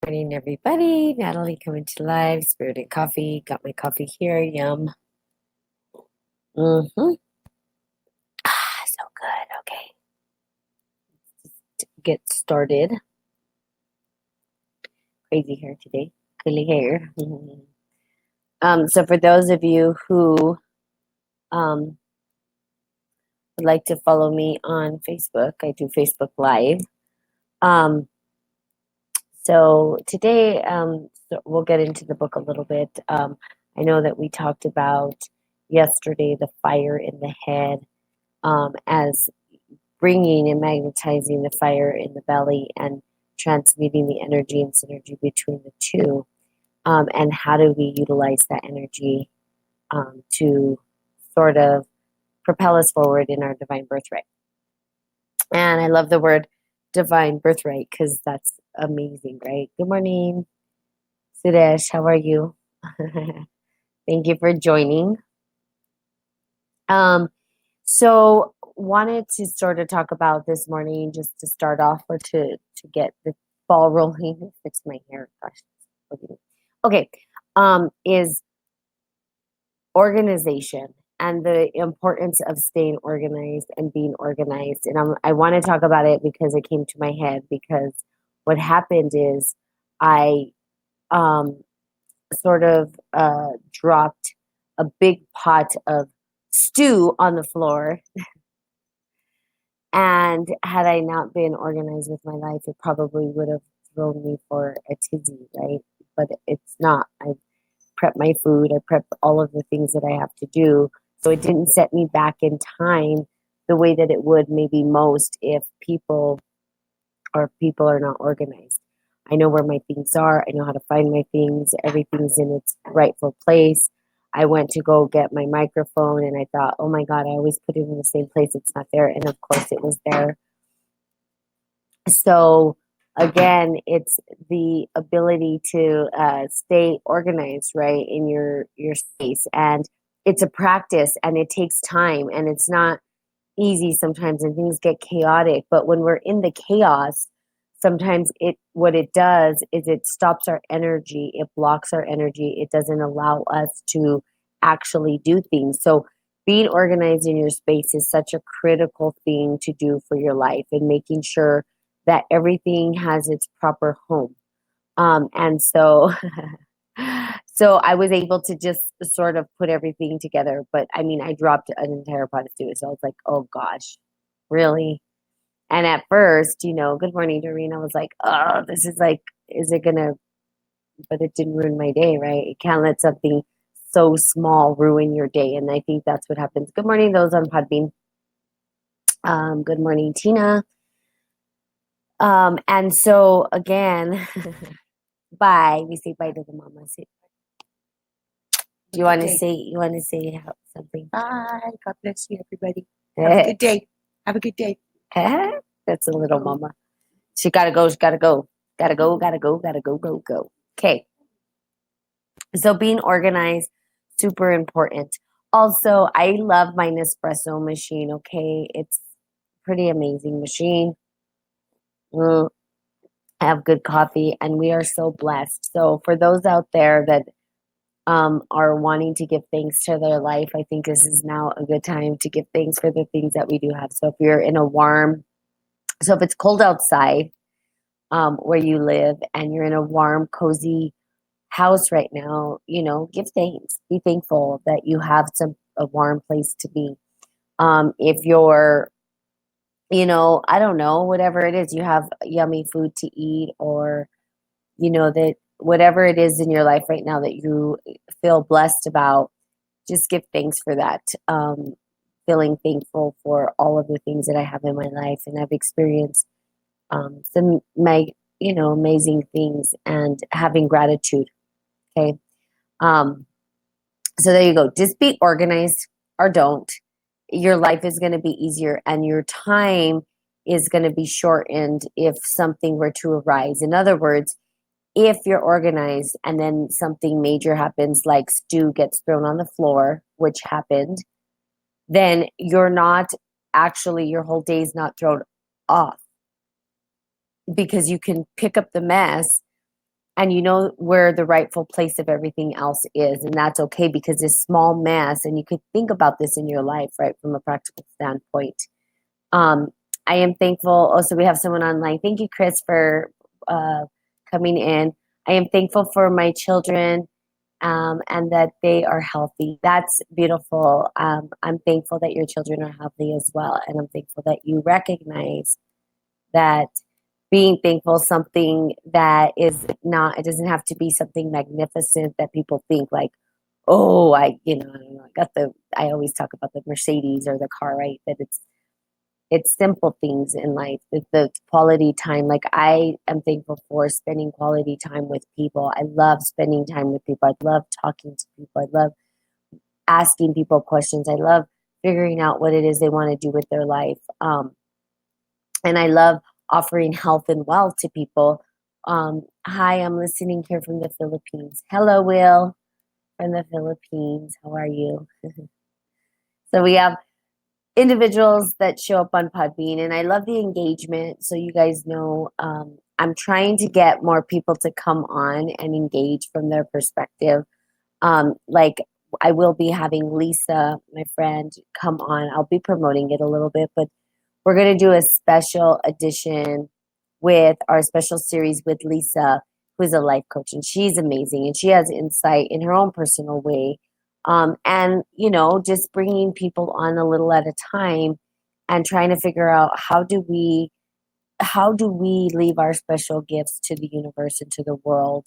Morning, everybody. Natalie coming to live. Spirit and coffee. Got my coffee here. Yum. Mm-hmm. So good. Okay. Get started. Crazy hair today. Curly hair. So for those of you who um, would like to follow me on Facebook, I do Facebook Live. Um, so today, we'll get into the book a little bit. I know that we talked about yesterday the fire in the head as bringing and magnetizing the fire in the belly and transmuting the energy and synergy between the two. And how do we utilize that energy to sort of propel us forward in our divine birthright? And I love the word divine birthright because that's amazing, right? Good morning, Sudesh. How are you? Thank you for joining. Um, So wanted to sort of talk about this morning just to start off or to get the ball rolling. Fix my hair. Gosh. Okay. Is organization and the importance of staying organized and being organized. And I want to talk about it because it came to my head because what happened is I um, sort of dropped a big pot of stew on the floor. And had I not been organized with my life, it probably would have thrown me for a tizzy, right? But it's not. I prep my food, I prep all of the things that I have to do. So it didn't set me back in time the way that it would maybe most if people are not organized. I know where my things are, I know how to find my things, everything's in its rightful place. I went to go get my microphone and I thought, oh my God, I always put it in the same place. It's not there. And of course it was there. So again, it's the ability to stay organized, right, in your space, and it's a practice, and it takes time, and it's not easy sometimes, and things get chaotic. But when we're in the chaos, sometimes it what it does is it stops our energy, it blocks our energy, it doesn't allow us to actually do things. So being organized in your space is such a critical thing to do for your life and making sure that everything has its proper home. And so so I was able to just sort of put everything together. But I mean, I dropped an entire pot of stew. So I was like, oh gosh, really? And at first, good morning, Doreen. I was like, oh, this is like, is it gonna, but it didn't ruin my day, right? You can't let something so small ruin your day. And I think that's what happens. Good morning, those on Podbean. Good morning, Tina. And so again, bye. We say bye to the mama. You want to say something? Bye. God bless you, everybody. Have a good day. Have a good day. That's a little mama. She gotta go. She gotta go. Gotta go. Gotta go. Gotta go. Go. Go. Okay. So being organized, super important. Also, I love my Nespresso machine. Okay, it's pretty amazing machine. Mm, I have good coffee, and we are so blessed. So for those out there that are wanting to give thanks to their life, I think this is now a good time to give thanks for the things that we do have. So if you're in a warm, so if it's cold outside where you live and you're in a warm, cozy house right now, give thanks. Be thankful that you have a warm place to be. If you're, I don't know, whatever it is, you have yummy food to eat, or that whatever it is in your life right now that you feel blessed about, just give thanks for that. Feeling thankful for all of the things that I have in my life, and I've experienced amazing things, and having gratitude. Okay. Um, so there you go. Just be organized or don't. Your life is going to be easier, and your time is going to be shortened if something were to arise. In other words, if you're organized and then something major happens, like stew gets thrown on the floor, which happened, then you're not actually, your whole day is not thrown off, because you can pick up the mess and you know where the rightful place of everything else is, and that's okay because this small mass, and you could think about this in your life, right, from a practical standpoint. um, I am thankful. Also, we have someone online. Thank you, Chris, for uh, coming in. I am thankful for my children, and that they are healthy. That's beautiful. I'm thankful that your children are healthy as well, and I'm thankful that you recognize that being thankful is something that is not, it doesn't have to be something magnificent that people think like, oh, I don't know, I always talk about the Mercedes or the car, right? That it's simple things in life, the quality time. Like, I am thankful for spending quality time with people. I love spending time with people. I love talking to people. I love asking people questions. I love figuring out what it is they want to do with their life. And I love offering health and wealth to people. Hi, I'm listening here from the Philippines. Hello, Will, from the Philippines. How are you? So we have individuals that show up on Podbean, and I love the engagement. So you guys know, I'm trying to get more people to come on and engage from their perspective. Like, I will be having Lisa, my friend, come on. I'll be promoting it a little bit, but we're going to do a special edition with our special series with Lisa, who's a life coach, and she's amazing, and she has insight in her own personal way. And, just bringing people on a little at a time and trying to figure out how do we leave our special gifts to the universe and to the world,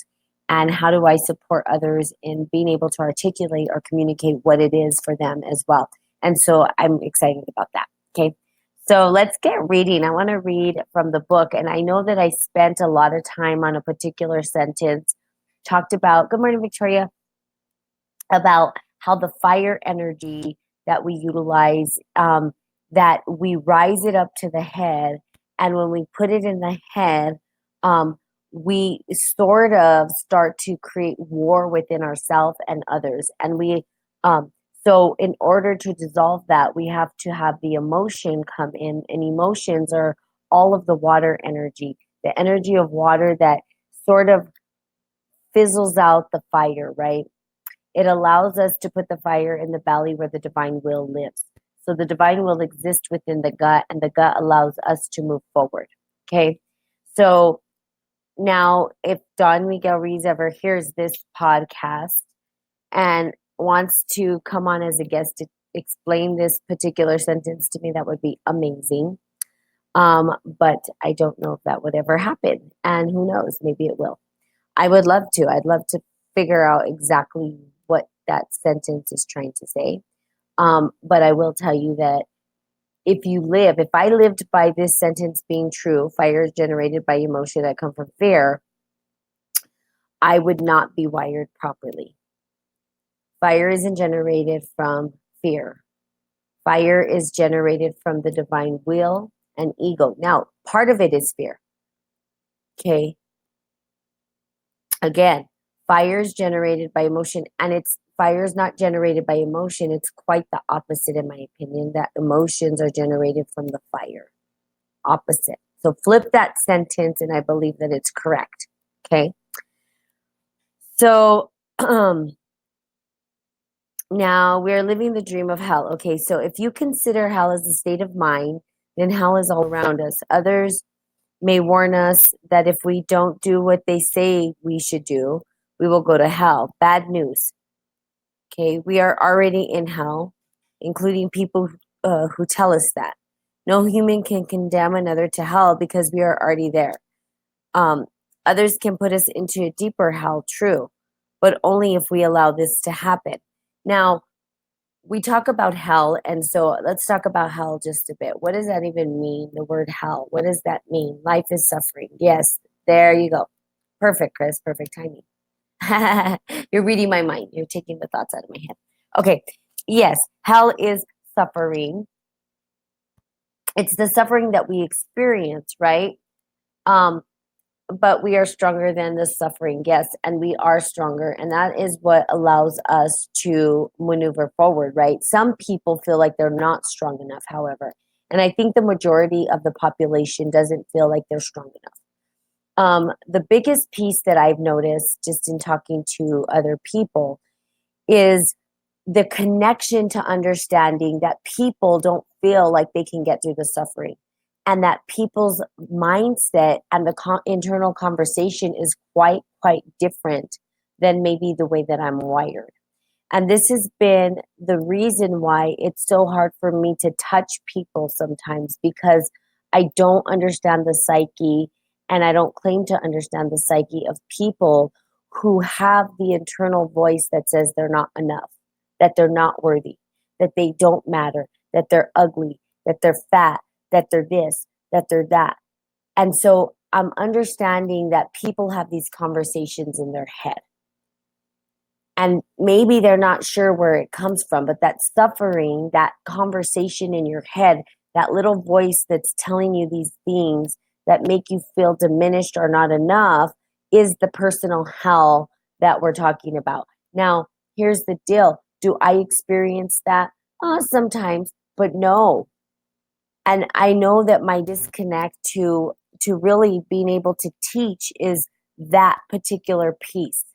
and how do I support others in being able to articulate or communicate what it is for them as well. And so I'm excited about that. Okay, so let's get reading. I want to read from the book, and I know that I spent a lot of time on a particular sentence, talked about, good morning, Victoria, about how the fire energy that we utilize, that we rise it up to the head, and when we put it in the head, um, we sort of start to create war within ourselves and others, and um, so in order to dissolve that, we have to have the emotion come in, and emotions are all of the water energy, the energy of water that sort of fizzles out the fire, right? It allows us to put the fire in the belly where the divine will lives. So the divine will exists within the gut, and the gut allows us to move forward. Okay. So now, if Don Miguel Ruiz ever hears this podcast and wants to come on as a guest to explain this particular sentence to me, that would be amazing. But I don't know if that would ever happen. And who knows, maybe it will. I would love to. I'd love to figure out exactly what that sentence is trying to say. But I will tell you that if I lived by this sentence being true, fire is generated by emotion that come from fear, I would not be wired properly. Fire isn't generated from fear. Fire is generated from the divine will and ego. Now, part of it is fear. Okay. Again, fire is generated by emotion, and fire is not generated by emotion. It's quite the opposite, in my opinion, that emotions are generated from the fire. Opposite. So flip that sentence, and I believe that it's correct. Okay. So now we're living the dream of hell. Okay. So if you consider hell as a state of mind, then hell is all around us. Others may warn us that if we don't do what they say we should do, we will go to hell. Bad news. Okay, we are already in hell, including people who tell us that. No human can condemn another to hell because we are already there. Um, Others can put us into a deeper hell, true, but only if we allow this to happen. Now, we talk about hell, and so let's talk about hell just a bit. What does that even mean, the word hell? What does that mean? Life is suffering. Yes, there you go. Perfect, Chris. Perfect timing. You're reading my mind. You're taking the thoughts out of my head. Okay. Yes, hell is suffering. It's the suffering that we experience, right? Um, but we are stronger than the suffering. Yes, and we are stronger, and that is what allows us to maneuver forward, right? Some people feel like they're not strong enough, however, and I think the majority of the population doesn't feel like they're strong enough. The biggest piece that I've noticed just in talking to other people is the connection to understanding that people don't feel like they can get through the suffering, and that people's mindset and the internal conversation is quite different than maybe the way that I'm wired. And this has been the reason why it's so hard for me to touch people sometimes, because I don't understand the psyche, and I don't claim to understand the psyche of people who have the internal voice that says they're not enough, that they're not worthy, that they don't matter, that they're ugly, that they're fat, that they're this, that they're that. And so I'm understanding that people have these conversations in their head, and maybe they're not sure where it comes from, but that suffering, that conversation in your head, that little voice that's telling you these things that make you feel diminished or not enough, is the personal hell that we're talking about. Now, here's the deal. Do I experience that? Sometimes, but no. And I know that my disconnect to really being able to teach is that particular piece,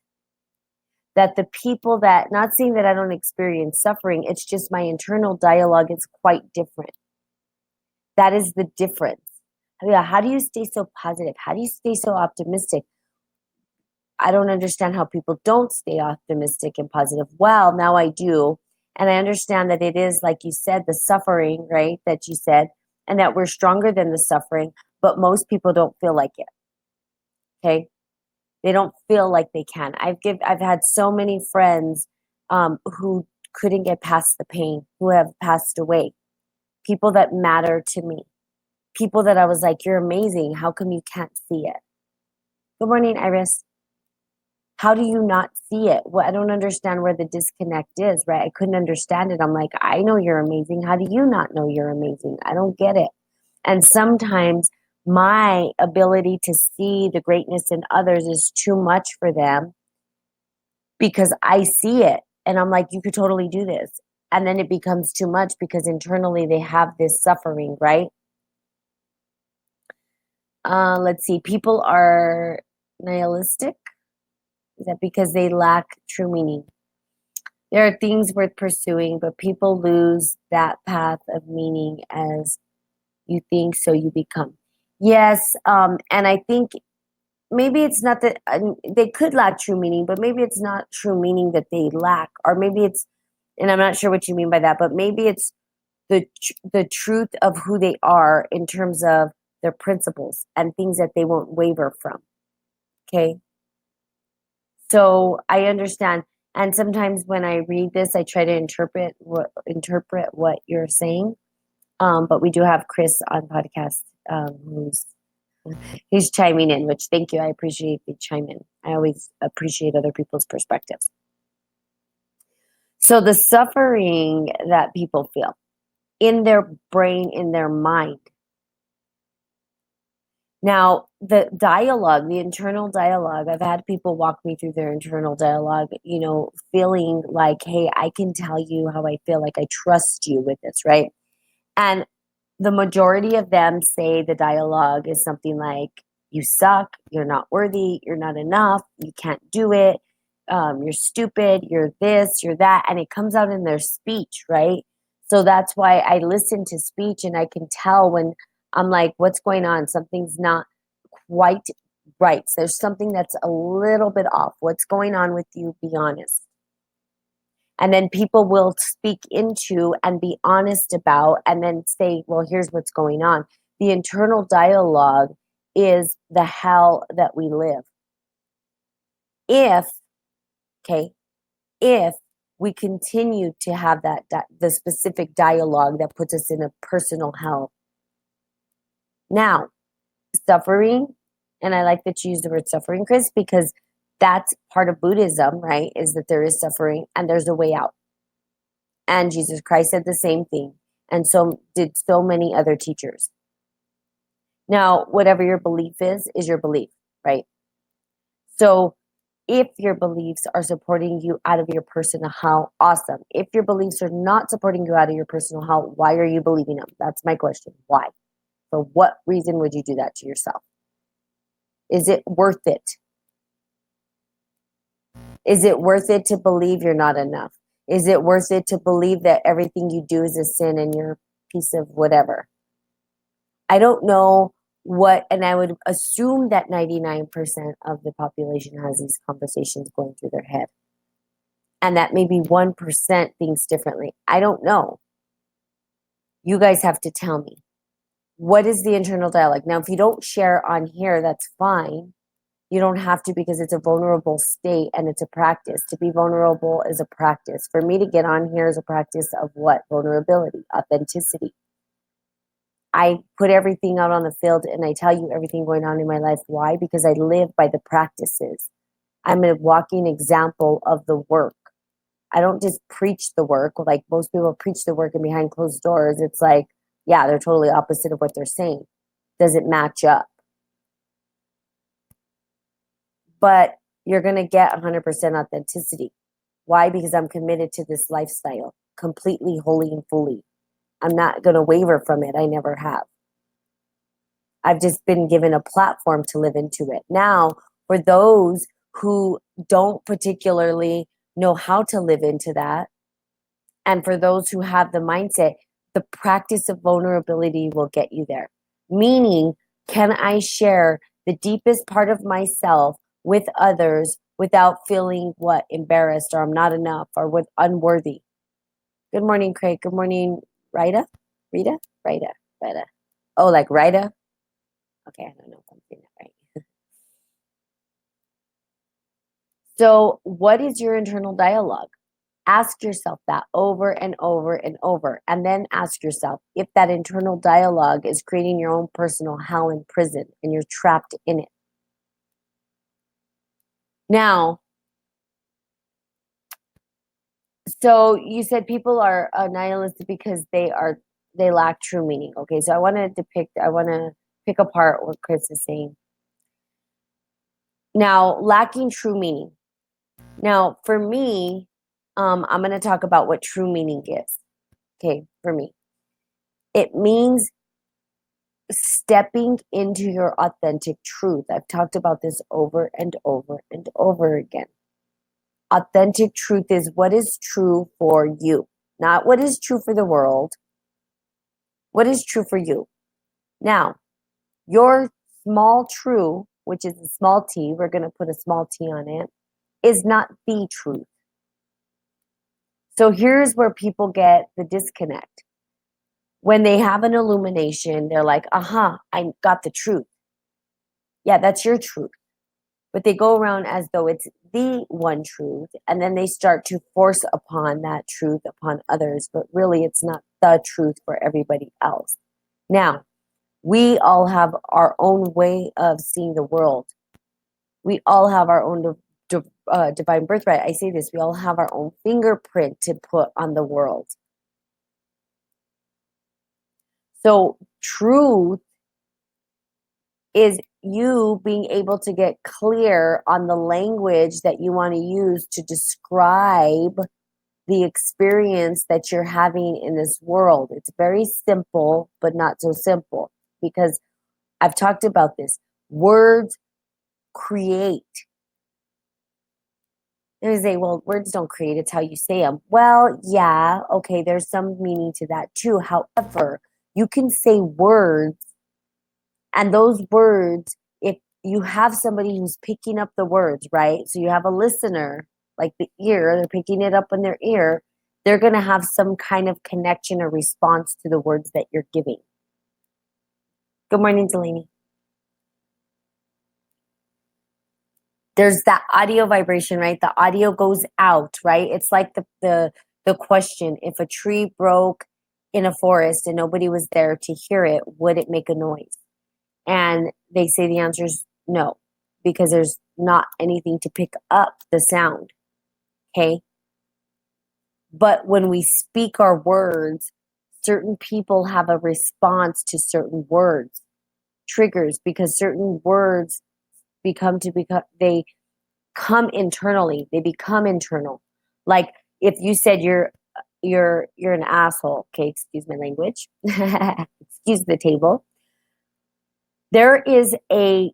that the people that, not saying that I don't experience suffering, it's just my internal dialogue is quite different. That is the difference. Yeah, how do you stay so positive? How do you stay so optimistic? I don't understand how people don't stay optimistic and positive. Well, now I do. And I understand that it is, like you said, the suffering, right? That you said, and that we're stronger than the suffering, but most people don't feel like it. Okay. They don't feel like they can. I've had so many friends who couldn't get past the pain, who have passed away. People that matter to me. People that I was like, you're amazing. How come you can't see it? Good morning, Iris. How do you not see it? Well, I don't understand where the disconnect is, right? I couldn't understand it. I'm like, I know you're amazing. How do you not know you're amazing? I don't get it. And sometimes my ability to see the greatness in others is too much for them, because I see it and I'm like, you could totally do this. And then it becomes too much because internally they have this suffering, right? Let's see. People are nihilistic. Is that because they lack true meaning? There are things worth pursuing, but people lose that path of meaning as you think, so you become. Yes, and I think maybe it's not that they could lack true meaning, but maybe it's not true meaning that they lack, or maybe it's, and I'm not sure what you mean by that, but maybe it's the truth of who they are in terms of their principles and things that they won't waver from. Okay, so I understand, and sometimes when I read this, I try to interpret what you're saying. But we do have Chris on podcast, who's he's chiming in, which thank you. I appreciate the chime in. I always appreciate other people's perspectives. So the suffering that people feel in their brain, in their mind. Now, the dialogue, the internal dialogue, I've had people walk me through their internal dialogue, feeling like, hey, I can tell you how I feel, like I trust you with this, right? And the majority of them say the dialogue is something like, you suck, you're not worthy, you're not enough, you can't do it, you're stupid, you're this, you're that. And it comes out in their speech, right? So that's why I listen to speech and I can tell when I'm like, what's going on? Something's not quite right. So there's something that's a little bit off. What's going on with you? Be honest. And then people will speak into and be honest about, and then say, well, here's what's going on. The internal dialogue is the hell that we live. If, okay, if we continue to have the specific dialogue that puts us in a personal hell. Now, suffering, and I like that you use the word suffering, Chris, because that's part of Buddhism, right? Is that there is suffering and there's a way out. And Jesus Christ said the same thing. And so did so many other teachers. Now, whatever your belief is your belief, right? So if your beliefs are supporting you out of your personal hell, awesome. If your beliefs are not supporting you out of your personal hell, why are you believing them? That's my question. Why? For what reason would you do that to yourself? Is it worth it? Is it worth it to believe you're not enough? Is it worth it to believe that everything you do is a sin and you're a piece of whatever? I don't know what, and I would assume that 99% of the population has these conversations going through their head. And that maybe 1% thinks differently. I don't know. You guys have to tell me. What is the internal dialogue? Now, if you don't share on here, that's fine. You don't have to, because it's a vulnerable state and it's a practice. To be vulnerable is a practice. For me to get on here is a practice of what? Vulnerability, authenticity. I put everything out on the field and I tell you everything going on in my life. Why? Because I live by the practices. I'm a walking example of the work. I don't just preach the work like most people preach the work and behind closed doors. It's like, yeah, they're totally opposite of what they're saying. Doesn't match up. But you're going to get 100% authenticity. Why? Because I'm committed to this lifestyle completely, wholly, and fully. I'm not going to waver from it. I never have. I've just been given a platform to live into it. Now, for those who don't particularly know how to live into that, and for those who have the mindset, the practice of vulnerability will get you there. Meaning, can I share the deepest part of myself with others without feeling what? Embarrassed, or I'm not enough, or with unworthy? Good morning, Craig. Good morning, Rita? Rita? Rita. Rita. Oh, like Rita? Okay, I don't know if I'm saying that right. So, what is your internal dialogue? Ask yourself that over and over and over. And then ask yourself if that internal dialogue is creating your own personal hell in prison and you're trapped in it. Now, so you said people are nihilistic because they lack true meaning. Okay, so I want to pick apart what Chris is saying. Now, lacking true meaning. Now, for me, I'm going to talk about what true meaning is. Okay, for me, it means stepping into your authentic truth. I've talked about this over and over and over again. Authentic truth is what is true for you, not what is true for the world. What is true for you? Now, your small true, which is a small t, we're going to put a small t on it, is not the truth. So here's where people get the disconnect. When they have an illumination, they're like, aha, I got the truth. Yeah, that's your truth. But they go around as though it's the one truth, and then they start to force upon that truth upon others, but really it's not the truth for everybody else. Now, we all have our own way of seeing the world. We all have our own divine birthright. I say this, we all have our own fingerprint to put on the world. So truth is you being able to get clear on the language that you want to use to describe the experience that you're having in this world. It's very simple, but not so simple, because I've talked about this. Words create. And they say, well, words don't create, it's how you say them. Well, yeah, okay, there's some meaning to that too. However, you can say words, and those words, if you have somebody who's picking up the words, right? So you have a listener, like the ear, they're picking it up in their ear, they're going to have some kind of connection or response to the words that you're giving. Good morning, Delaney. There's that audio vibration, right? The audio goes out, right? It's like the question, if a tree broke in a forest and nobody was there to hear it, would it make a noise? And they say the answer is no, because there's not anything to pick up the sound. Okay. But when we speak our words, certain people have a response to certain words, triggers, because certain words they come internally. They become internal. Like if you said you're an asshole, okay, excuse my language. Excuse the table. There is a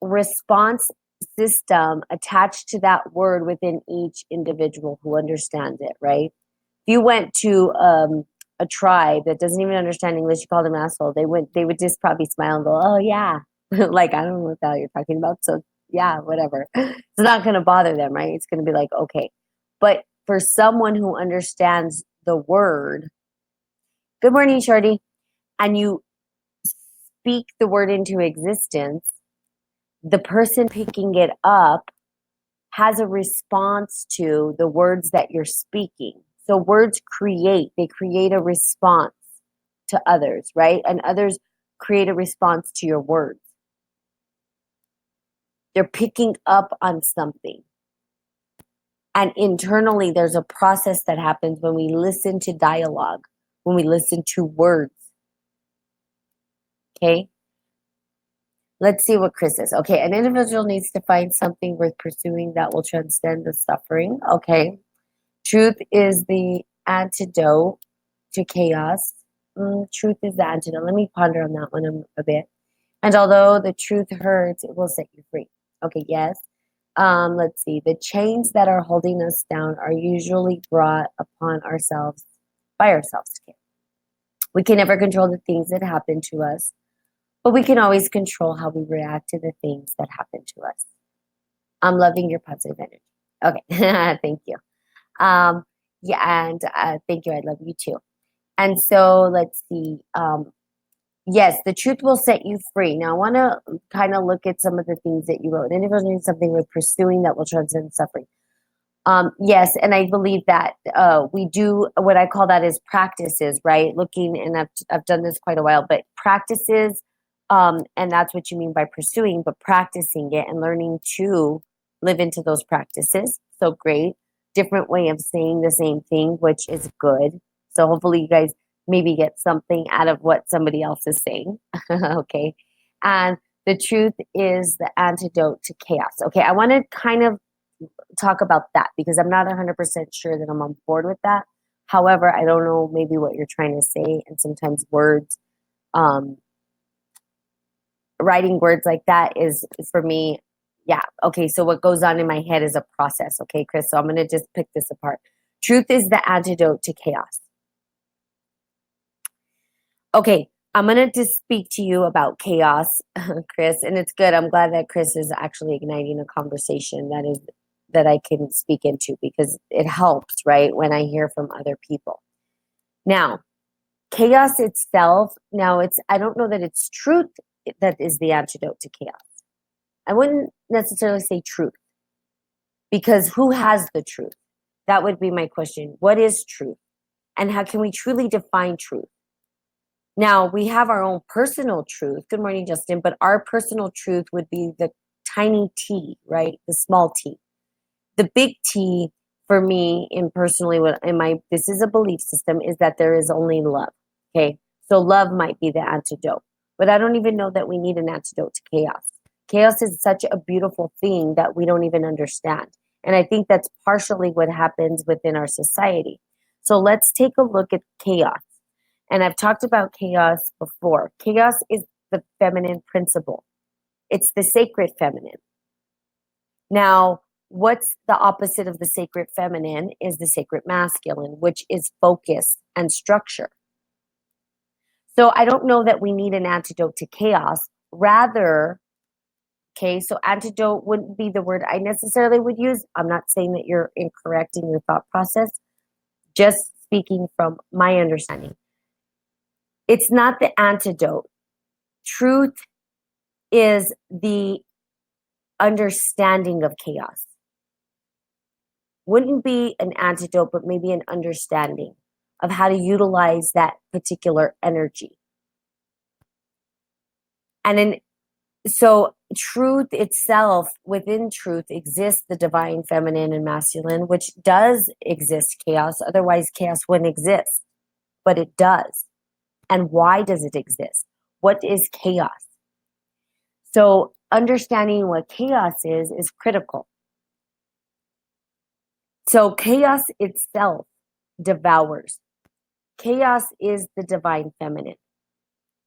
response system attached to that word within each individual who understands it, right? If you went to a tribe that doesn't even understand English, you call them asshole, they would just probably smile and go, oh yeah. Like, I don't know what the hell you're talking about. So yeah, whatever. It's not going to bother them, right? It's going to be like, okay. But for someone who understands the word, good morning, Shorty, and you speak the word into existence, the person picking it up has a response to the words that you're speaking. So words they create a response to others, right? And others create a response to your words. They're picking up on something. And internally, there's a process that happens when we listen to dialogue, when we listen to words. Okay? Let's see what Chris says. Okay, an individual needs to find something worth pursuing that will transcend the suffering. Okay. Truth is the antidote to chaos. Truth is the antidote. Let me ponder on that one a bit. And although the truth hurts, it will set you free. Okay, yes. Let's see. The chains that are holding us down are usually brought upon ourselves by ourselves. We can never control the things that happen to us, but we can always control how we react to the things that happen to us. I'm loving your positive energy. Okay, thank you. Yeah, and thank you. I love you too. And so let's see. Yes, the truth will set you free. Now, I want to kind of look at some of the things that you wrote. Individuals need something worth pursuing that will transcend suffering. Yes, and I believe that we do what I call that is practices, right? Looking, and I've done this quite a while, but practices, and that's what you mean by pursuing, but practicing it and learning to live into those practices. So great. Different way of saying the same thing, which is good. So hopefully you guys maybe get something out of what somebody else is saying. Okay. And the truth is the antidote to chaos. Okay. I want to kind of talk about that because I'm not 100% sure that I'm on board with that. However, I don't know maybe what you're trying to say. And sometimes words, writing words like that is for me, yeah. Okay. So what goes on in my head is a process. Okay, Chris. So I'm going to just pick this apart. Truth is the antidote to chaos. Okay, I'm going to just speak to you about chaos, Chris, and it's good. I'm glad that Chris is actually igniting a conversation that I can speak into because it helps, right, when I hear from other people. Now, chaos itself, I don't know that it's truth that is the antidote to chaos. I wouldn't necessarily say truth because who has the truth? That would be my question. What is truth? And how can we truly define truth? Now, we have our own personal truth. Good morning, Justin. But our personal truth would be the tiny t, right? The small t. The big T for me, this is a belief system, is that there is only love. Okay. So love might be the antidote. But I don't even know that we need an antidote to chaos. Chaos is such a beautiful thing that we don't even understand. And I think that's partially what happens within our society. So let's take a look at chaos. And I've talked about chaos before. Chaos is the feminine principle. It's the sacred feminine. Now, what's the opposite of the sacred feminine is the sacred masculine, which is focus and structure. So I don't know that we need an antidote to chaos. Rather, okay, so antidote wouldn't be the word I necessarily would use. I'm not saying that you're incorrect in your thought process, just speaking from my understanding. It's not the antidote. Truth is the understanding of chaos. Wouldn't be an antidote, but maybe an understanding of how to utilize that particular energy. So truth itself, within truth exists the divine feminine and masculine, which does exist chaos. Otherwise, chaos wouldn't exist, but it does. And why does it exist? What is chaos? So understanding what chaos is critical. So chaos itself devours. Chaos is the divine feminine.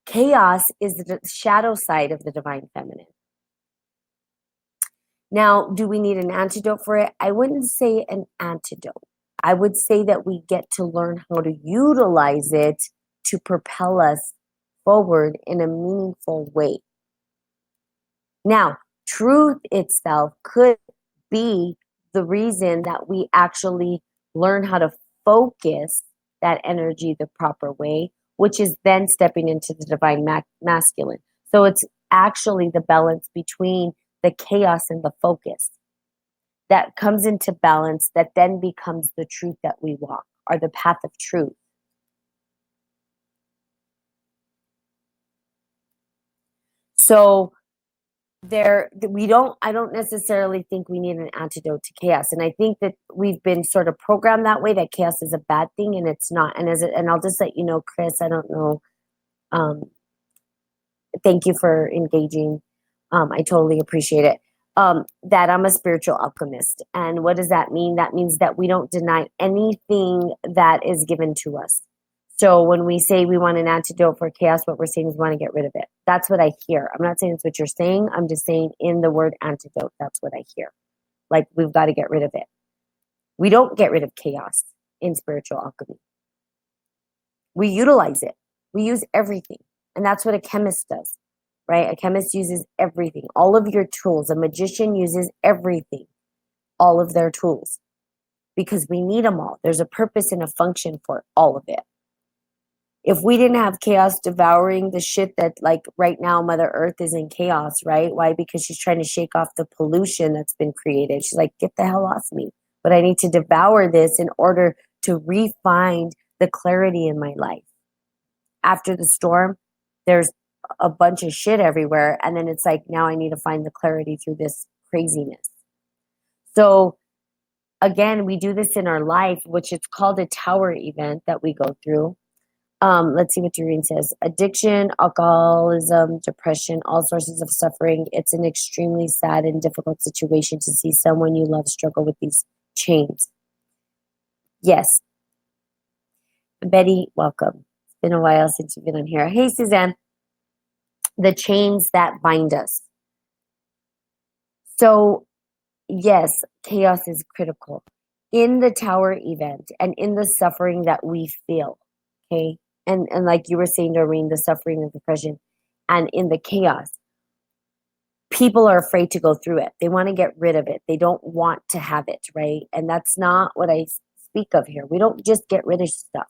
Chaos is the shadow side of the divine feminine. Now, do we need an antidote for it? I wouldn't say an antidote. I would say that we get to learn how to utilize it to propel us forward in a meaningful way. Now, truth itself could be the reason that we actually learn how to focus that energy the proper way, which is then stepping into the divine masculine. So it's actually the balance between the chaos and the focus that comes into balance, that then becomes the truth that we walk, or the path of truth. So I don't necessarily think we need an antidote to chaos, and I think that we've been sort of programmed that way, that chaos is a bad thing, and it's not. And I'll just let you know, Chris, I don't know, um thank you for engaging. I totally appreciate it. That I'm a spiritual alchemist. And what does that mean? That means that we don't deny anything that is given to us. So when we say we want an antidote for chaos, what we're saying is we want to get rid of it. That's what I hear. I'm not saying it's what you're saying. I'm just saying in the word antidote, that's what I hear. Like, we've got to get rid of it. We don't get rid of chaos in spiritual alchemy. We utilize it. We use everything. And that's what a chemist does, right? A chemist uses everything, all of your tools. A magician uses everything, all of their tools, because we need them all. There's a purpose and a function for all of it. If we didn't have chaos devouring the shit that, like, right now, Mother Earth is in chaos, right? Why? Because she's trying to shake off the pollution that's been created. She's like, get the hell off me. But I need to devour this in order to re-find the clarity in my life. After the storm, there's a bunch of shit everywhere. And then it's like, now I need to find the clarity through this craziness. So again, we do this in our life, which it's called a tower event that we go through. Let's see what Doreen says. Addiction, alcoholism, depression, all sources of suffering. It's an extremely sad and difficult situation to see someone you love struggle with these chains. Yes. Betty, welcome. It's been a while since you've been on here. Hey, Suzanne. The chains that bind us. So, yes, chaos is critical in the tower event and in the suffering that we feel. Okay. And like you were saying, Doreen, the suffering of depression and in the chaos, people are afraid to go through it. They want to get rid of it. They don't want to have it, right? And that's not what I speak of here. We don't just get rid of stuff.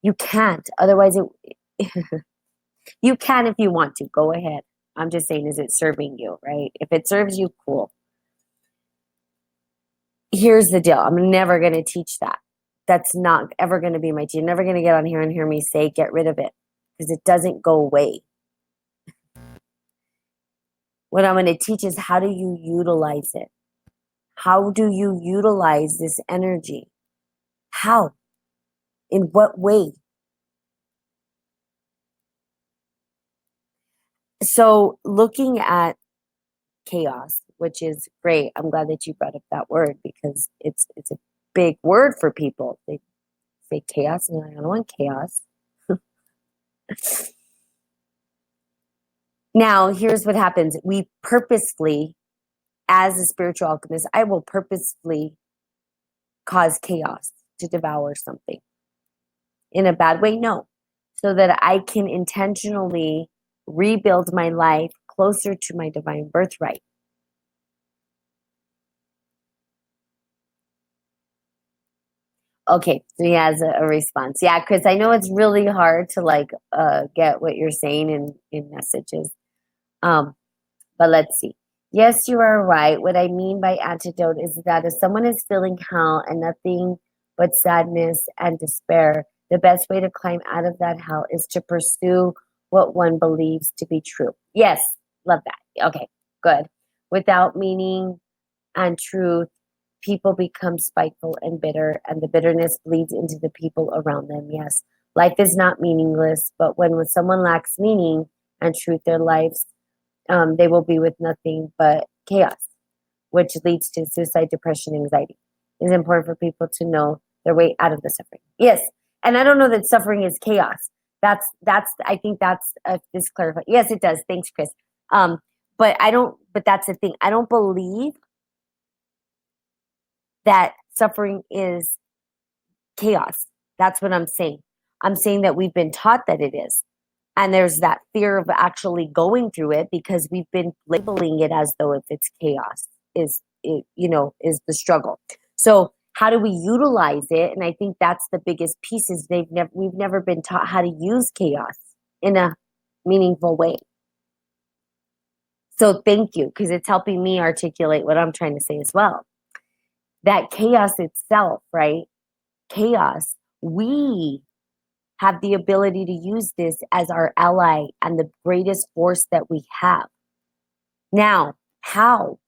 You can't. Otherwise, you can if you want to. Go ahead. I'm just saying, is it serving you, right? If it serves you, cool. Here's the deal. I'm never going to teach that. That's not ever going to be my teaching. You're never going to get on here and hear me say, get rid of it, because it doesn't go away. What I'm going to teach is, how do you utilize it? How do you utilize this energy? How? In what way? So looking at chaos, which is great. I'm glad that you brought up that word, because it's a big word for people. They say chaos, and I don't want chaos. Now, here's what happens. We purposefully, as a spiritual alchemist, I will purposefully cause chaos to devour something. In a bad way? No. So that I can intentionally rebuild my life closer to my divine birthright. Okay, so he has a response. Yeah, Chris, I know it's really hard to get what you're saying in messages. But let's see. Yes, you are right. What I mean by antidote is that if someone is feeling hell and nothing but sadness and despair, the best way to climb out of that hell is to pursue what one believes to be true. Yes, love that. Okay, good. Without meaning and truth, people become spiteful and bitter, and the bitterness bleeds into the people around them. Yes, life is not meaningless, but when someone lacks meaning and truth, their lives, they will be with nothing but chaos, which leads to suicide, depression, anxiety. It's important for people to know their way out of the suffering. Yes, and I don't know that suffering is chaos. I think that's this clarifies. Yes, it does. Thanks, Chris. but that's the thing. I don't believe that suffering is chaos. That's what I'm saying. I'm saying that we've been taught that it is. And there's that fear of actually going through it because we've been labeling it as though if it's chaos is the struggle. So how do we utilize it? And I think that's the biggest piece is we've never been taught how to use chaos in a meaningful way. So thank you, because it's helping me articulate what I'm trying to say as well. That chaos itself, right? Chaos, we have the ability to use this as our ally and the greatest force that we have. Now, how?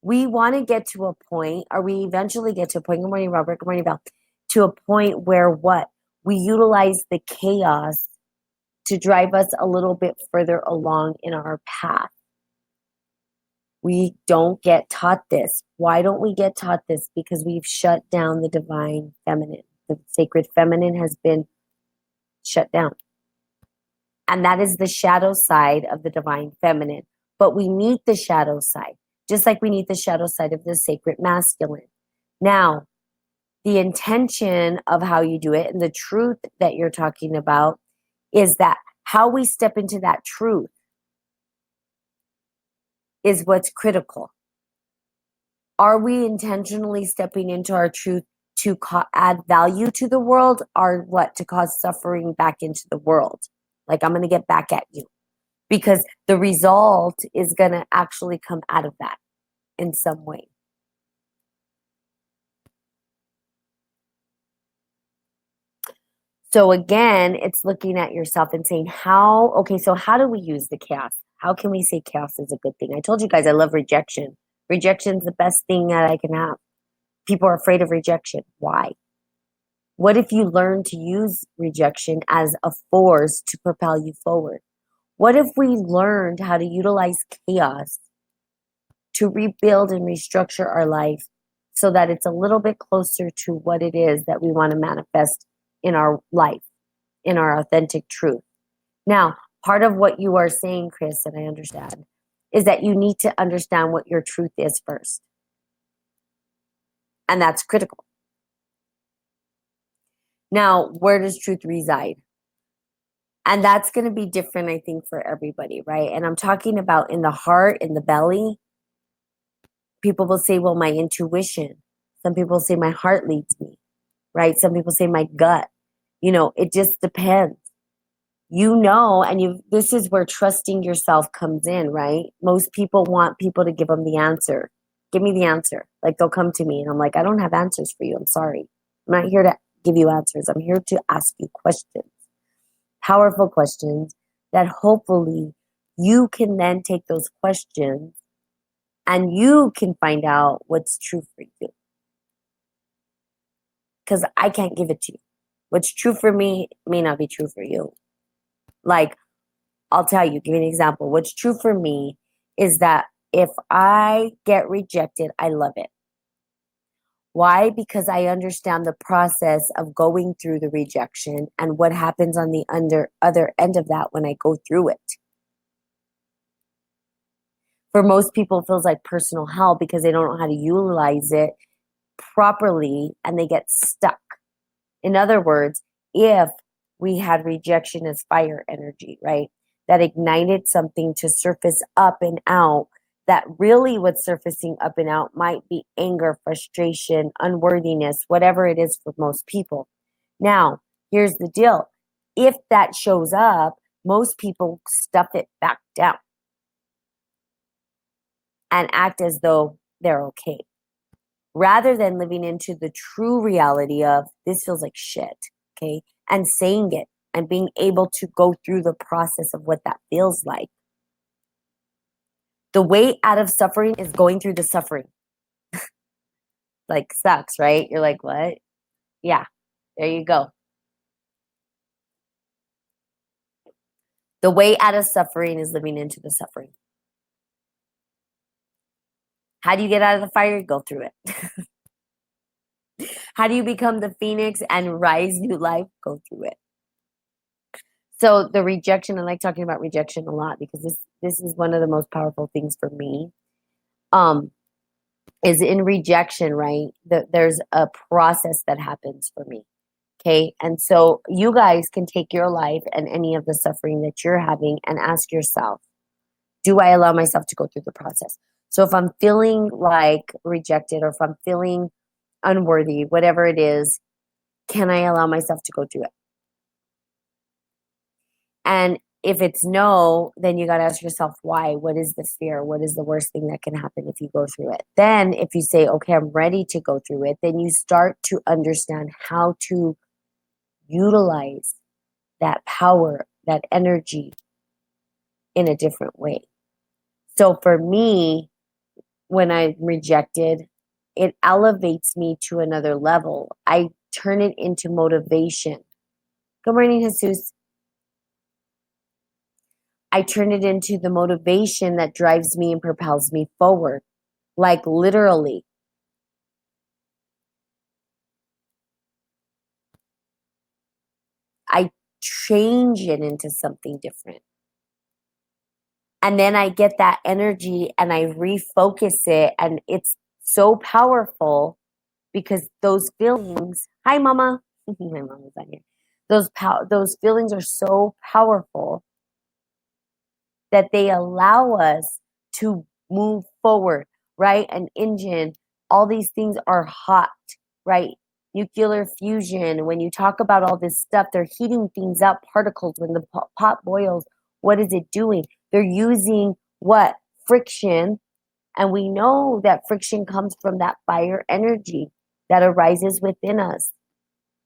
We want to get to a point, or we eventually get to a point, good morning, Robert, good morning, Belle, to a point where what? We utilize the chaos to drive us a little bit further along in our path. We don't get taught this. Why don't we get taught this? Because we've shut down the divine feminine. The sacred feminine has been shut down. And that is the shadow side of the divine feminine. But we need the shadow side, just like we need the shadow side of the sacred masculine. Now, the intention of how you do it and the truth that you're talking about is that how we step into that truth is what's critical. Are we intentionally stepping into our truth to add value to the world, or what? To cause suffering back into the world? Like, I'm going to get back at you. Because the result is going to actually come out of that in some way. So again, it's looking at yourself and saying, so how do we use the chaos? How can we say chaos is a good thing? I told you guys I love rejection. Rejection is the best thing that I can have. People are afraid of rejection. Why? What if you learn to use rejection as a force to propel you forward? What if we learned how to utilize chaos to rebuild and restructure our life so that it's a little bit closer to what it is that we want to manifest in our life, in our authentic truth? Now, part of what you are saying, Chris, and I understand, is that you need to understand what your truth is first. And that's critical. Now, where does truth reside? And that's going to be different, I think, for everybody, right? And I'm talking about in the heart, in the belly. People will say, well, my intuition. Some people say my heart leads me, right? Some people say my gut. It just depends. And this is where trusting yourself comes in, right? Most people want people to give them the answer. Give me the answer. Like, they'll come to me and I'm like, I don't have answers for you. I'm sorry. I'm not here to give you answers. I'm here to ask you questions. Powerful questions that hopefully you can then take those questions and you can find out what's true for you. Because I can't give it to you. What's true for me may not be true for you. Like, I'll tell you, give you an example. What's true for me is that if I get rejected, I love it. Why? Because I understand the process of going through the rejection and what happens on the other end of that when I go through it. For most people, it feels like personal hell because they don't know how to utilize it properly and they get stuck. In other words, if we had rejection as fire energy, right, that ignited something to surface up and out, that really what's surfacing up and out might be anger, frustration, unworthiness, whatever it is for most people. Now, here's the deal. If that shows up, most people stuff it back down and act as though they're okay, rather than living into the true reality of this feels like shit, okay, and saying it and being able to go through the process of what that feels like. The way out of suffering is going through the suffering. Like, sucks, right? You're like, what? Yeah, there you go. The way out of suffering is living into the suffering. How do you get out of the fire? You go through it. How do you become the phoenix and rise new life? Go through it. So the rejection, I like talking about rejection a lot because this is one of the most powerful things for me. Um, is in rejection, right? There's a process that happens for me. Okay. And so you guys can take your life and any of the suffering that you're having and ask yourself, do I allow myself to go through the process? So if I'm feeling like rejected or if I'm feeling unworthy, whatever it is, can I allow myself to go through it? And if it's no, then you got to ask yourself why. What is the fear? What is the worst thing that can happen if you go through it? Then, if you say, okay, I'm ready to go through it, then you start to understand how to utilize that power, that energy in a different way. So for me, when I'm rejected, it elevates me to another level. I turn it into motivation. Good morning, Jesus. I turn it into the motivation that drives me and propels me forward. Like literally. I change it into something different. And then I get that energy and I refocus it. And it's so powerful because those feelings, hi, mama. My mama's on here. Those feelings are so powerful that they allow us to move forward, right? An engine, all these things are hot, right? Nuclear fusion, when you talk about all this stuff, they're heating things up, particles. When the pot boils, what is it doing? They're using what? Friction. And we know that friction comes from that fire energy that arises within us.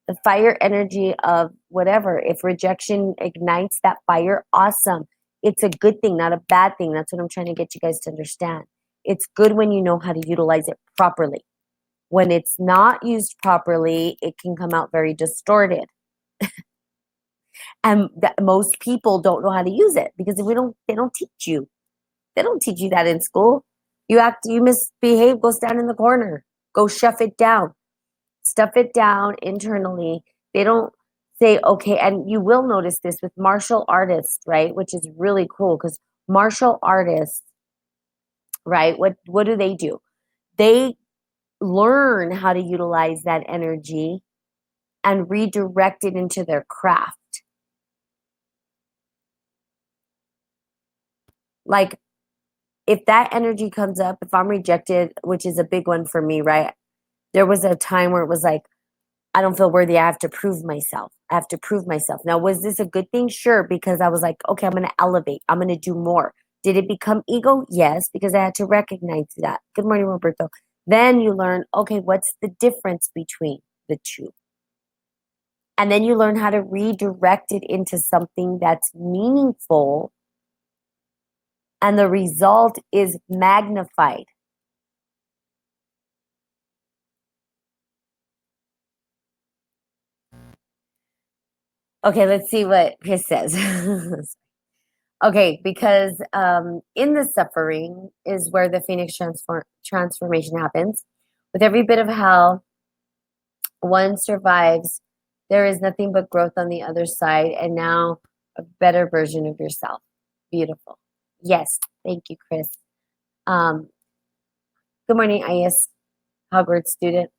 The fire energy of whatever. If rejection ignites that fire, awesome. It's a good thing, not a bad thing. That's what I'm trying to get you guys to understand. It's good when you know how to utilize it properly. When it's not used properly, it can come out very distorted. And most people don't know how to use it because they don't teach you. They don't teach you that in school. You misbehave, go stand in the corner, go shove it down, stuff it down internally. They don't say, okay, and you will notice this with martial artists, right? Which is really cool because martial artists, right? What do? They learn how to utilize that energy and redirect it into their craft. Like if that energy comes up, if I'm rejected, which is a big one for me, right? There was a time where it was like, I don't feel worthy. I have to prove myself. I have to prove myself. Now, was this a good thing? Sure, because I was like, okay, I'm going to elevate. I'm going to do more. Did it become ego? Yes, because I had to recognize that. Good morning, Roberto. Then you learn, okay, what's the difference between the two? And then you learn how to redirect it into something that's meaningful. And the result is magnified. Okay, let's see what Chris says. Okay, because in the suffering is where the phoenix transformation happens. With every bit of hell one survives, there is nothing but growth on the other side, and now a better version of yourself. Beautiful. Yes, thank you, Chris. Um, good morning, IS Hogwarts student.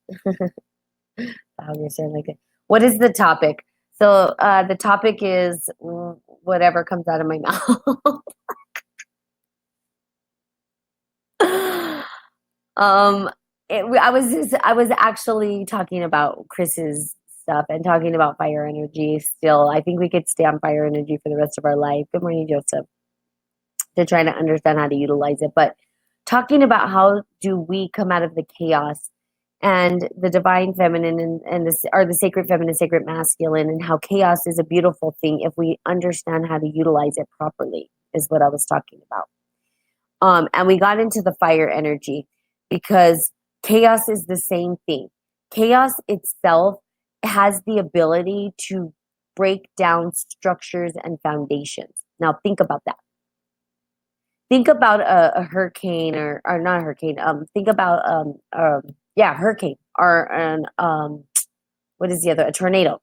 Hogwarts student, like it. What is the topic? So the topic is whatever comes out of my mouth. Um, I was actually talking about Chris's stuff and talking about fire energy still. I think we could stay on fire energy for the rest of our life. Good morning, Joseph. To try to understand how to utilize it. But talking about how do we come out of the chaos and the divine feminine and the sacred feminine, sacred masculine, and how chaos is a beautiful thing if we understand how to utilize it properly, is what I was talking about. And we got into the fire energy because chaos is the same thing. Chaos itself has the ability to break down structures and foundations. Now, think about that. Think about a hurricane or not a hurricane. Think about yeah, hurricane or an what is the other? A tornado,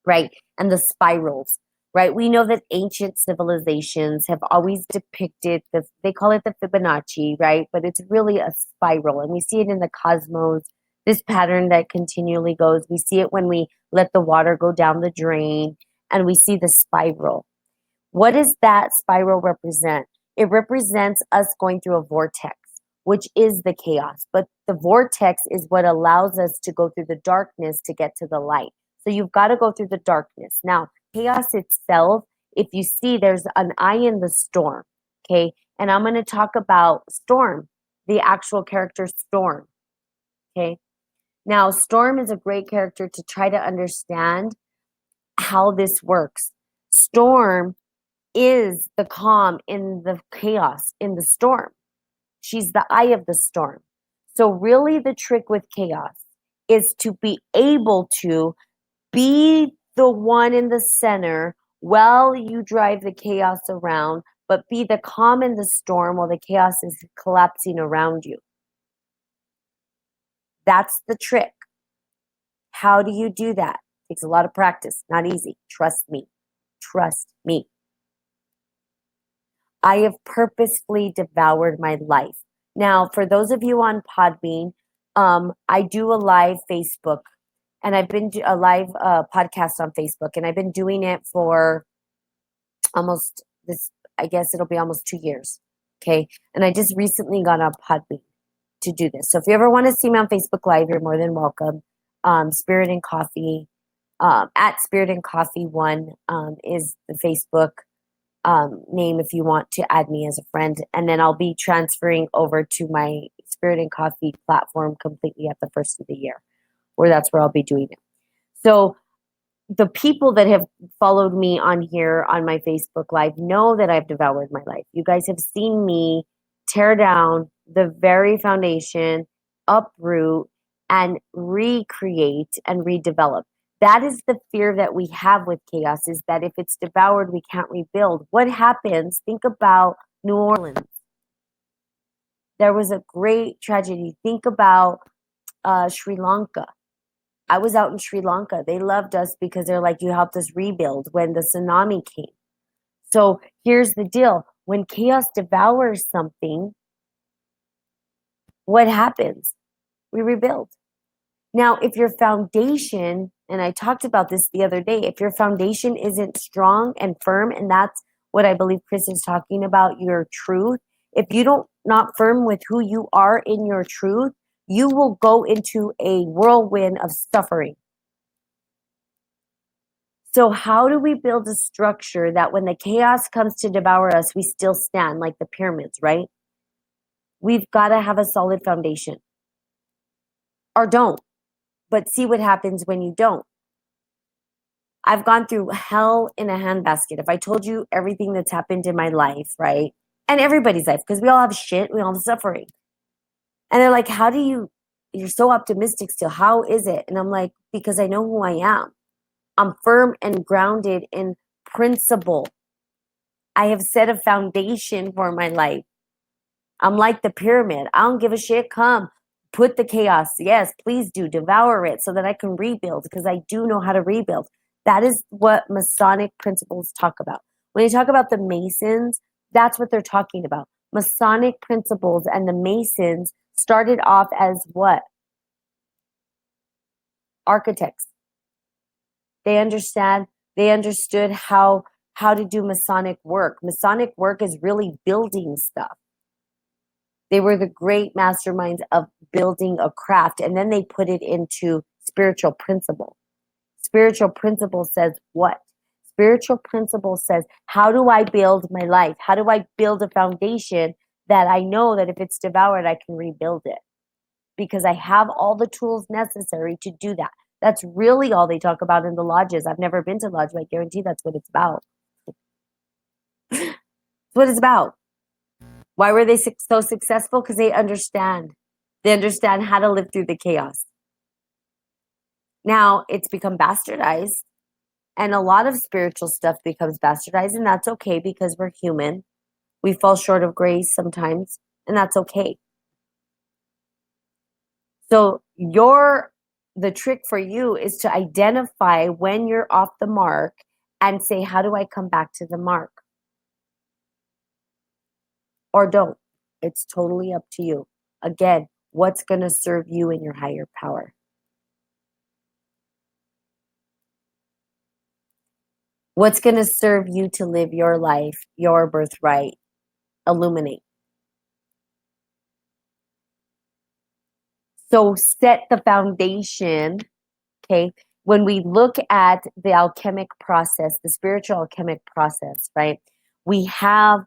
right? And the spirals, right? We know that ancient civilizations have always depicted they call it the Fibonacci, right? But it's really a spiral, and we see it in the cosmos, this pattern that continually goes. We see it when we let the water go down the drain, and we see the spiral. What does that spiral represent? It represents us going through a vortex, which is the chaos. But the vortex is what allows us to go through the darkness to get to the light. So you've got to go through the darkness. Now, chaos itself, if you see, there's an eye in the storm. Okay. And I'm going to talk about Storm, the actual character Storm. Okay. Now, Storm is a great character to try to understand how this works. Storm is the calm in the chaos, in the storm. She's the eye of the storm. So, really, the trick with chaos is to be able to be the one in the center while you drive the chaos around, but be the calm in the storm while the chaos is collapsing around you. That's the trick. How do you do that? Takes a lot of practice. Not easy. Trust me. Trust me. I have purposefully devoured my life. Now, for those of you on Podbean, I do a live Facebook, and I've been a live podcast on Facebook, and I've been doing it for almost this. I guess it'll be almost 2 years. Okay, and I just recently got on Podbean to do this. So if you ever want to see me on Facebook Live, you're more than welcome. Spirit and Coffee at Spirit and Coffee One is the Facebook name if you want to add me as a friend. And then I'll be transferring over to my Spirit and Coffee platform completely at the first of the year, where that's where I'll be doing it. So the people that have followed me on here on my Facebook Live know that I've devoured my life. You guys have seen me tear down the very foundation, uproot, and recreate and redevelop. That is the fear that we have with chaos, is that if it's devoured, we can't rebuild. What happens? Think about New Orleans. There was a great tragedy. Think about Sri Lanka. I was out in Sri Lanka. They loved us because they're like, you helped us rebuild when the tsunami came. So here's the deal. When chaos devours something, what happens? We rebuild. Now, if your foundation, and I talked about this the other day, if your foundation isn't strong and firm, and that's what I believe Chris is talking about, your truth, if you don't not firm with who you are in your truth, you will go into a whirlwind of suffering. So how do we build a structure that when the chaos comes to devour us, we still stand like the pyramids, right? We've got to have a solid foundation. Or don't. But see what happens when you don't. I've gone through hell in a handbasket. If I told you everything that's happened in my life, right? And everybody's life, because we all have shit, we all have suffering. And they're like, how do you're so optimistic still. How is it? And I'm like, because I know who I am. I'm firm and grounded in principle. I have set a foundation for my life. I'm like the pyramid. I don't give a shit. Come, put the chaos. Yes, please do. Devour it so that I can rebuild, because I do know how to rebuild. That is what Masonic principles talk about. When they talk about the Masons, that's what they're talking about. Masonic principles and the Masons started off as what? Architects. They understood how to do Masonic work. Masonic work is really building stuff. They were the great masterminds of building a craft, and then they put it into spiritual principle. Spiritual principle says what? Spiritual principle says, how do I build my life? How do I build a foundation that I know that if it's devoured, I can rebuild it? Because I have all the tools necessary to do that. That's really all they talk about in the lodges. I've never been to lodge, but I guarantee that's what it's about. That's what it's about. Why were they so successful? Because they understand. They understand how to live through the chaos. Now, it's become bastardized, and a lot of spiritual stuff becomes bastardized, and that's okay because we're human. We fall short of grace sometimes, and that's okay. So the trick for you is to identify when you're off the mark and say, how do I come back to the mark? Or don't. It's totally up to you. Again, what's going to serve you and your higher power? What's going to serve you to live your life, your birthright? Illuminate. So set the foundation, okay? When we look at the alchemic process, the spiritual alchemic process, right? We have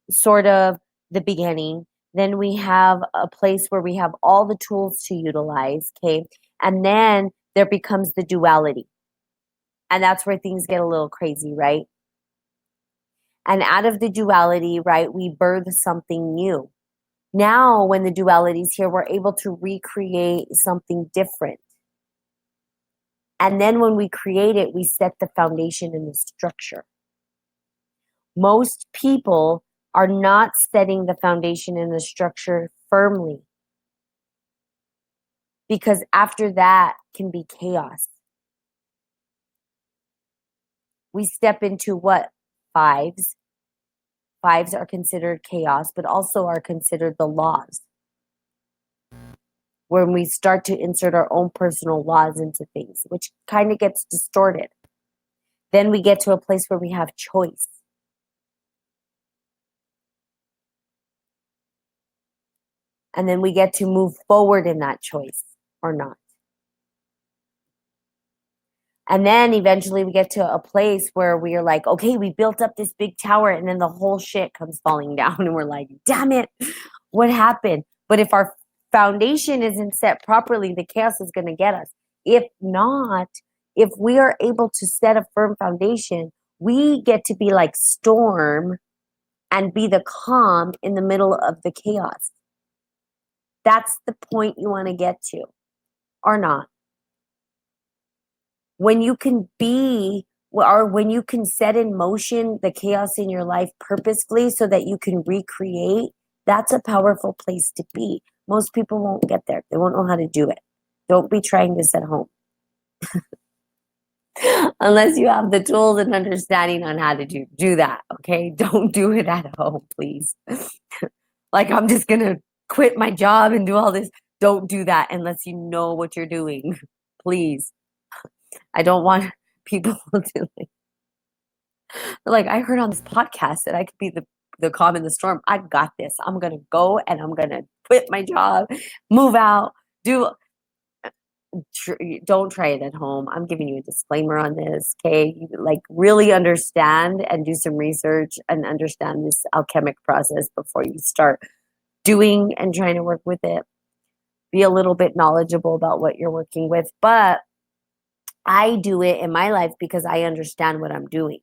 sort of the beginning, then we have a place where we have all the tools to utilize, okay? And then there becomes the duality. And that's where things get a little crazy, right? And out of the duality, right, we birth something new. Now, when the duality is here, we're able to recreate something different. And then when we create it, we set the foundation and the structure. Most people are not setting the foundation and the structure firmly, because after that can be chaos. We step into what? Fives. Fives are considered chaos, but also are considered the laws. When we start to insert our own personal laws into things, which kind of gets distorted. Then we get to a place where we have choice. And then we get to move forward in that choice or not. And then eventually we get to a place where we are like, okay, we built up this big tower, and then the whole shit comes falling down and we're like, damn it, what happened? But if our foundation isn't set properly, the chaos is going to get us. If not, if we are able to set a firm foundation, we get to be like storm and be the calm in the middle of the chaos. That's the point you want to get to, or not. When you can be, or when you can set in motion the chaos in your life purposefully so that you can recreate, that's a powerful place to be. Most people won't get there. They won't know how to do it. Don't be trying this at home. Unless you have the tools and understanding on how to do that, okay? Don't do it at home, please. Like, I'm just going to quit my job and do all this. Don't do that unless you know what you're doing, please. I don't want people to like, I heard on this podcast that I could be the calm in the storm. I got this. I'm going to go and I'm going to quit my job, move out, don't try it at home. I'm giving you a disclaimer on this, okay? You, like, really understand and do some research and understand this alchemic process before you start doing and trying to work with it. Be a little bit knowledgeable about what you're working with. But I do it in my life because I understand what I'm doing.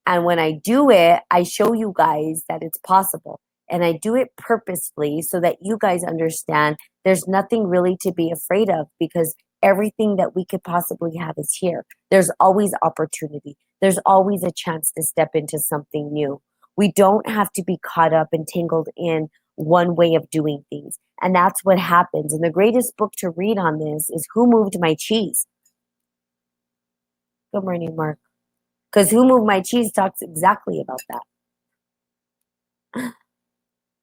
And when I do it, I show you guys that it's possible. And I do it purposefully so that you guys understand there's nothing really to be afraid of, because everything that we could possibly have is here. There's always opportunity. There's always a chance to step into something new. We don't have to be caught up and tangled in one way of doing things. And that's what happens. And the greatest book to read on this is Who Moved My Cheese? Good morning, Mark. Because Who Moved My Cheese talks exactly about that.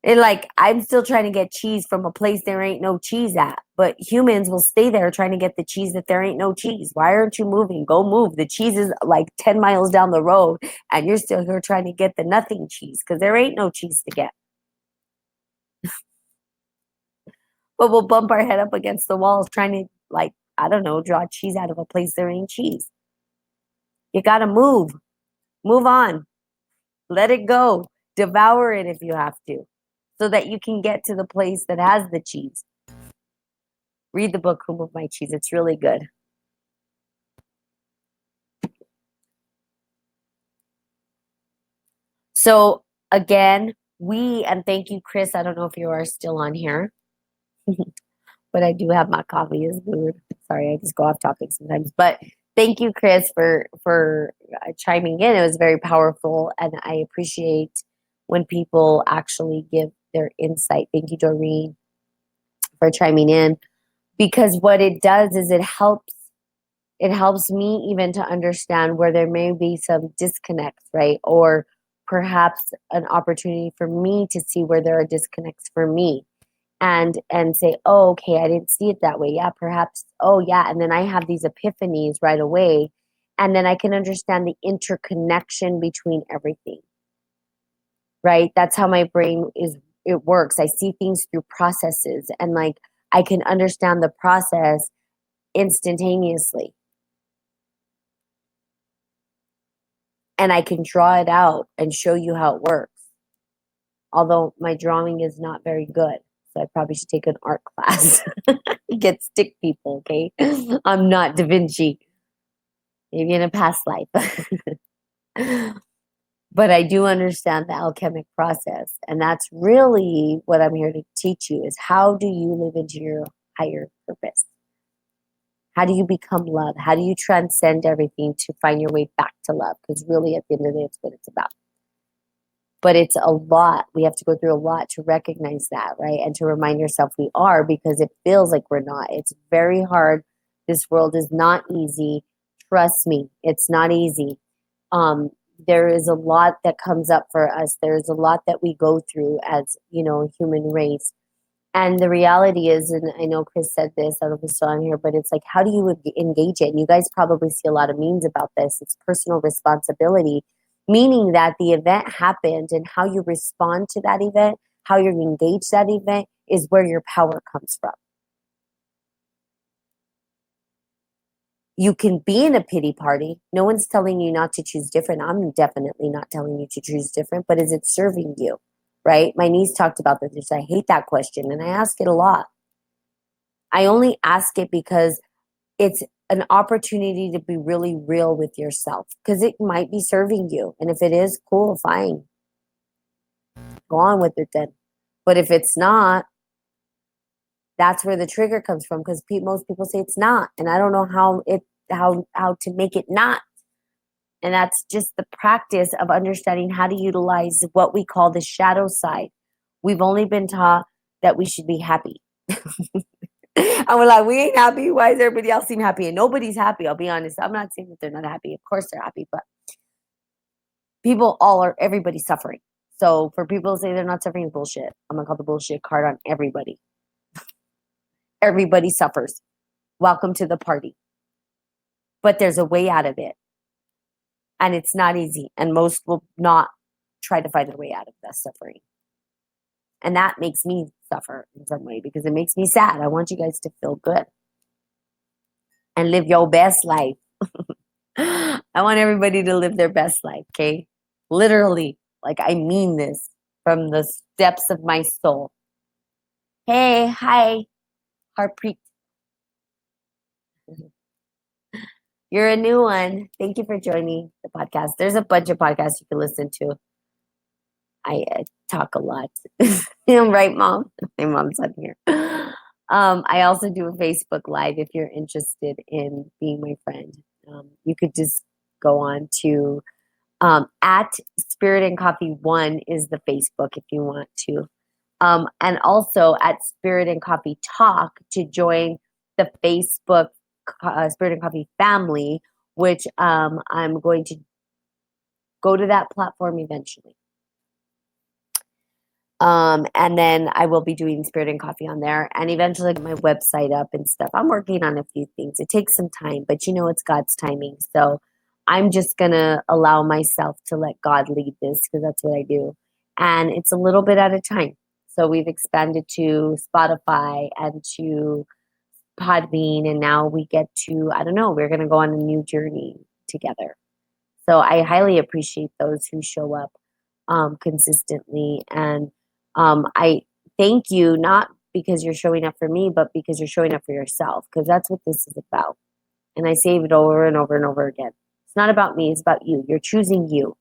And like, I'm still trying to get cheese from a place there ain't no cheese at. But humans will stay there trying to get the cheese that there ain't no cheese. Why aren't you moving? Go move. The cheese is like 10 miles down the road, and you're still here trying to get the nothing cheese because there ain't no cheese to get. But we'll bump our head up against the walls trying to, like, I don't know, draw cheese out of a place there ain't cheese. You got to move. Move on. Let it go. Devour it if you have to, so that you can get to the place that has the cheese. Read the book, Who Moved My Cheese. It's really good. So again, and thank you, Chris. I don't know if you are still on here, but I do have my coffee is good. Sorry, I just go off topic sometimes. But thank you, Chris, for chiming in. It was very powerful, and I appreciate when people actually give their insight. Thank you, Doreen, for chiming in, because what it does is it helps It helps me even to understand where there may be some disconnects, right? Or perhaps an opportunity for me to see where there are disconnects for me and say, oh, okay, I didn't see it that way. Yeah, perhaps, oh yeah. And then I have these epiphanies right away. And then I can understand the interconnection between everything, right? That's how my brain is, it works. I see things through processes and like I can understand the process instantaneously. And I can draw it out and show you how it works. Although my drawing is not very good. So I probably should take an art class. Get stick people, okay? I'm not Da Vinci. Maybe in a past life. But I do understand the alchemic process. And that's really what I'm here to teach you is how do you live into your higher purpose? How do you become love? How do you transcend everything to find your way back to love? Because really, at the end of the day, it's what it's about. But it's a lot. We have to go through a lot to recognize that, right? And to remind yourself we are because it feels like we're not. It's very hard. This world is not easy. Trust me, it's not easy. Um, there is a lot that comes up for us. There's a lot that we go through as, human race. And the reality is, and I know Chris said this, I don't know if he's still on here, but it's like, how do you engage it? And you guys probably see a lot of memes about this. It's personal responsibility, meaning that the event happened and how you respond to that event, how you engage that event is where your power comes from. You can be in a pity party. No one's telling you not to choose different. I'm definitely not telling you to choose different, but is it serving you? Right? My niece talked about this. I hate that question, and I ask it a lot. I only ask it because it's an opportunity to be really real with yourself because it might be serving you. And if it is, cool, fine. Go on with it then. But if it's not, that's where the trigger comes from because most people say it's not. And I don't know how to make it not. And that's just the practice of understanding how to utilize what we call the shadow side. We've only been taught that we should be happy. And we're like, we ain't happy. Why does everybody else seem happy? And nobody's happy. I'll be honest. I'm not saying that they're not happy. Of course they're happy, but everybody's suffering. So for people to say they're not suffering is bullshit. I'm going to call the bullshit card on everybody. Everybody suffers. Welcome to the party. But there's a way out of it. And it's not easy. And most will not try to find a way out of that suffering. And that makes me suffer in some way because it makes me sad. I want you guys to feel good and live your best life. I want everybody to live their best life, okay? Literally, like I mean this from the depths of my soul. Hey, hi, Harpreet. You're a new one. Thank you for joining the podcast. There's a bunch of podcasts you can listen to. I talk a lot. Right, Mom? My mom's on here. I also do a Facebook Live if you're interested in being my friend. You could just go on to at Spirit and Coffee 1 is the Facebook if you want to. And also at Spirit and Coffee Talk to join the Facebook Spirit and Coffee family, which I'm going to go to that platform eventually. And then I will be doing Spirit and Coffee on there and eventually get my website up and stuff. I'm working on a few things. It takes some time, but it's God's timing. So I'm just going to allow myself to let God lead this because that's what I do. And it's a little bit at a time. So we've expanded to Spotify and to Podbean. And now we get to, I don't know, we're going to go on a new journey together. So I highly appreciate those who show up consistently. And I thank you, not because you're showing up for me, but because you're showing up for yourself, because that's what this is about. And I say it over and over and over again. It's not about me, it's about you. You're choosing you,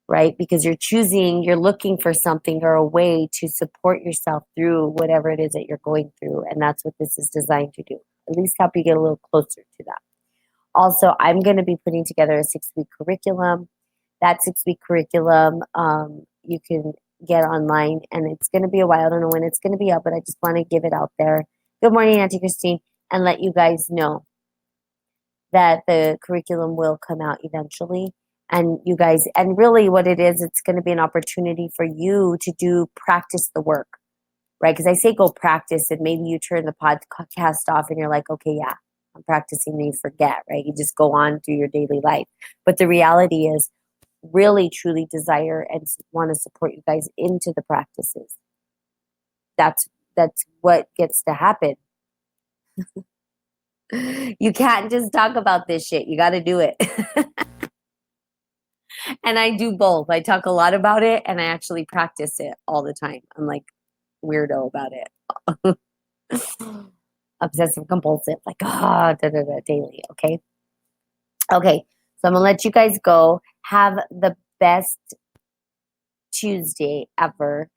right? Because you're looking for something or a way to support yourself through whatever it is that you're going through. And that's what this is designed to do, at least help you get a little closer to that. Also, I'm going to be putting together a 6-week curriculum. That 6-week curriculum, you can get online, and it's going to be a while. I don't know when it's going to be up, but I just want to give it out there. Good morning, Auntie Christine, and let you guys know that the curriculum will come out eventually. And you guys, and really what it is, it's going to be an opportunity for you to practice the work, right? Because I say go practice, and maybe you turn the podcast off and you're like, okay, yeah, I'm practicing, and you forget, right? You just go on through your daily life. But the reality is, really, truly desire and want to support you guys into the practices. That's what gets to happen. You can't just talk about this shit. You got to do it. And I do both. I talk a lot about it, and I actually practice it all the time. I'm like weirdo about it. Obsessive compulsive, like daily. Okay. Okay. So I'm gonna let you guys go. Have the best Tuesday ever.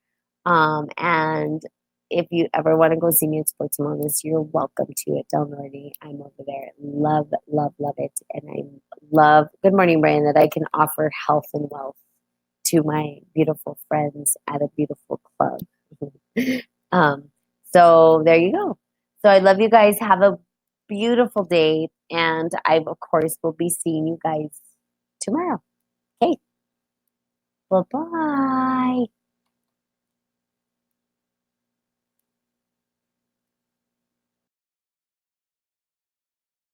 And if you ever want to go see me at Sports and Wellness, you're welcome to it. Del Norte. I'm over there. Love, love, love it. And I love, good morning, Brian, that I can offer health and wealth to my beautiful friends at a beautiful club. So there you go. So I love you guys. Have a beautiful day. And I, of course, will be seeing you guys tomorrow. Okay. Bye-bye.